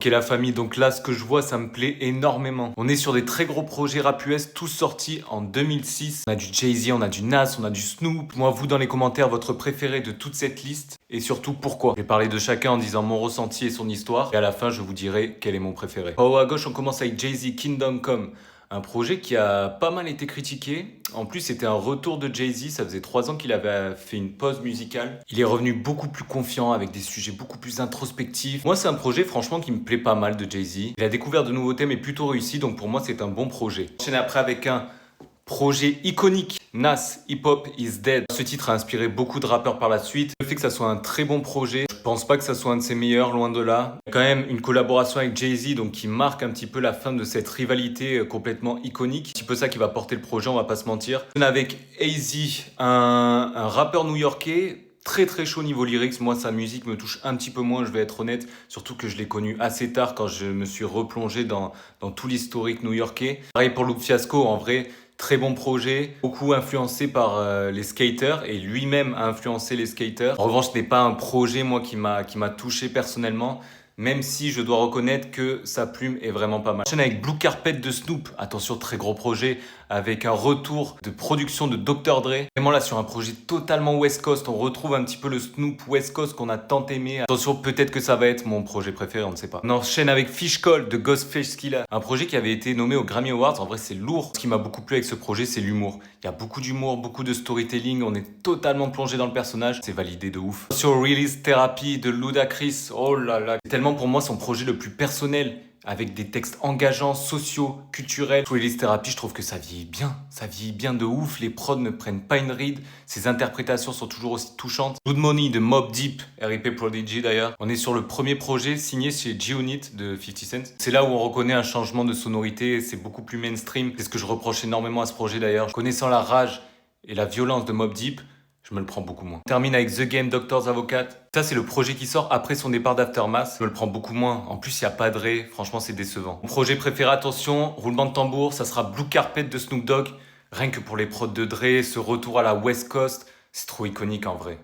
Qu'est la famille, donc là ce que je vois ça me plaît énormément. On est sur des très gros projets rap US, tous sortis en 2006. On a du Jay-Z, on a du Nas, on a du Snoop. Moi vous dans les commentaires votre préféré de toute cette liste et surtout pourquoi. Je vais parler de chacun en disant mon ressenti et son histoire et à la fin je vous dirai quel est mon préféré. En haut à gauche on commence avec Jay-Z, Kingdom Come. Un projet qui a pas mal été critiqué. En plus, c'était un retour de Jay-Z. Ça faisait 3 ans qu'il avait fait une pause musicale. Il est revenu beaucoup plus confiant avec des sujets beaucoup plus introspectifs. Moi, c'est un projet, franchement, qui me plaît pas mal de Jay-Z. Il a découvert de nouveaux thèmes et plutôt réussi. Donc, pour moi, c'est un bon projet. J'enchaîne après avec un projet iconique, Nas, Hip Hop is Dead. Ce titre a inspiré beaucoup de rappeurs par la suite. Le fait que ça soit un très bon projet, je pense pas que ça soit un de ses meilleurs, loin de là. Il y a quand même une collaboration avec Jay-Z, donc qui marque un petit peu la fin de cette rivalité complètement iconique. Un petit peu ça qui va porter le projet, on va pas se mentir. Avec AZ, un rappeur new-yorkais. Très très chaud niveau lyrics, moi sa musique me touche un petit peu moins, je vais être honnête, surtout que je l'ai connu assez tard quand je me suis replongé dans tout l'historique new-yorkais. Pareil pour Luke Fiasco, en vrai, très bon projet, beaucoup influencé par les skaters et lui-même a influencé les skaters. En revanche, ce n'est pas un projet moi qui m'a touché personnellement, même si je dois reconnaître que sa plume est vraiment pas mal. Enchaîne avec Blue Carpet de Snoop, attention très gros projet, avec un retour de production de Dr. Dre. Vraiment là sur un projet totalement West Coast, on retrouve un petit peu le Snoop West Coast qu'on a tant aimé. Attention, peut-être que ça va être mon projet préféré, on ne sait pas. On enchaîne avec Fish Call de Ghostface Killah, un projet qui avait été nommé aux Grammy Awards. En vrai c'est lourd. Ce qui m'a beaucoup plu avec ce projet c'est l'humour. Il y a beaucoup d'humour, beaucoup de storytelling, on est totalement plongé dans le personnage, c'est validé de ouf. Sur Release Therapy de Ludacris, oh là là, c'est tellement pour moi son projet le plus personnel, avec des textes engageants, sociaux, culturels. Release Therapy, je trouve que ça vieillit bien de ouf, les prods ne prennent pas une ride, ses interprétations sont toujours aussi touchantes. Good Money de Mobb Deep, R.I.P. Prodigy d'ailleurs. On est sur le premier projet signé chez G-Unit de 50 Cent. C'est là où on reconnaît un changement de sonorité, c'est beaucoup plus mainstream. C'est ce que je reproche énormément à ce projet d'ailleurs. Connaissant la rage et la violence de Mobb Deep, je me le prends beaucoup moins. On termine avec The Game Doctor's Advocate. Ça, c'est le projet qui sort après son départ d'Aftermath. Je me le prends beaucoup moins. En plus, il n'y a pas de Dre. Franchement, c'est décevant. Mon projet préféré, attention, roulement de tambour, ça sera Blue Carpet de Snoop Dogg. Rien que pour les prods de Dre, ce retour à la West Coast, c'est trop iconique en vrai.